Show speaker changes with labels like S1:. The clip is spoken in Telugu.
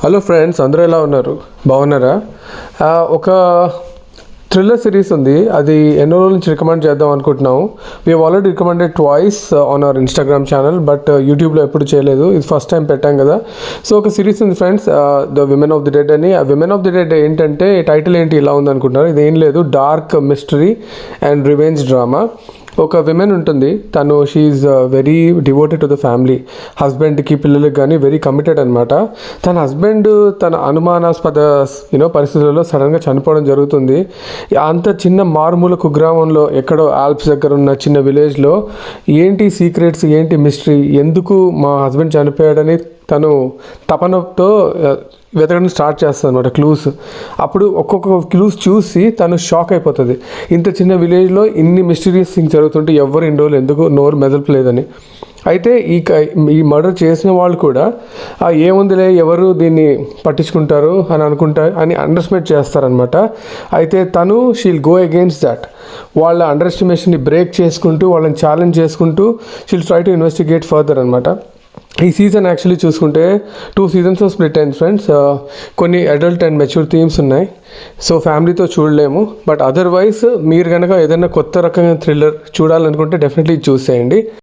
S1: హలో ఫ్రెండ్స్, అందరూ ఎలా ఉన్నారు? బాగున్నారా? ఒక థ్రిల్లర్ సిరీస్ ఉంది, అది ఎన్నో రోజుల నుంచి రికమెండ్ చేద్దాం అనుకుంటున్నాము. We already recommended twice on hour Instagram channel, but యూట్యూబ్లో ఎప్పుడు చేయలేదు. ఇది ఫస్ట్ టైం పెట్టాం కదా. సో ఒక సిరీస్ ఉంది friends, the women of the dead అని. ఆ విమెన్ ఆఫ్ ది డెడ్ ఏంటంటే టైటిల్ ఏంటి ఇలా ఉంది అనుకుంటున్నారు? ఇది ఏం లేదు, dark mystery and revenge drama. ఒక విమెన్ ఉంటుంది, తను she very devoted to the family. హస్బెండ్కి పిల్లలకి కానీ వెరీ కమిటెడ్ అనమాట. తన హస్బెండ్ తన అనుమానాస్పద పరిస్థితుల్లో సడన్గా చనిపోవడం జరుగుతుంది. అంత చిన్న మారుమూల కుగ్రామంలో ఎక్కడో ఆల్ప్స్ దగ్గర ఉన్న చిన్న విలేజ్లో ఏంటి సీక్రెట్స్, ఏంటి మిస్టరీ, ఎందుకు మా హస్బెండ్ చనిపోయాడని తను తపనతో వెతకడం స్టార్ట్ చేస్తుంది అనమాట, క్లూస్. అప్పుడు ఒక్కొక్క క్లూస్ చూసి తను షాక్ అయిపోతుంది. ఇంత చిన్న విలేజ్లో ఇన్ని మిస్టీరియస్ థింగ్స్ జరుగుతుంటే ఎవరు ఇన్ని రోజులు ఎందుకు నోరు మెదపలేదని. అయితే ఈ మర్డర్ చేసిన వాళ్ళు కూడా ఏముందిలే, ఎవరు దీన్ని పట్టించుకుంటారు అని అని అండర్ఎస్టిమేట్ చేస్తారనమాట. అయితే తను షీల్ గో అగెయిన్స్ట్ దాట్. వాళ్ళ అండర్ ఎస్టిమేషన్ని బ్రేక్ చేసుకుంటూ, వాళ్ళని ఛాలెంజ్ చేసుకుంటూ she'll try to investigate further అనమాట. ఈ సీజన్ యాక్చువల్లీ చూసుకుంటే 2 seasons స్ప్లిట్ అయింది ఫ్రెండ్స్. కొన్ని అడల్ట్ అండ్ మెచ్యూర్ థీమ్స్ ఉన్నాయి, సో ఫ్యామిలీతో చూడలేము. బట్ అదర్వైజ్ మీరు కనుక ఏదైనా కొత్త రకమైన థ్రిల్లర్ చూడాలనుకుంటే డెఫినెట్లీ చూసేయండి.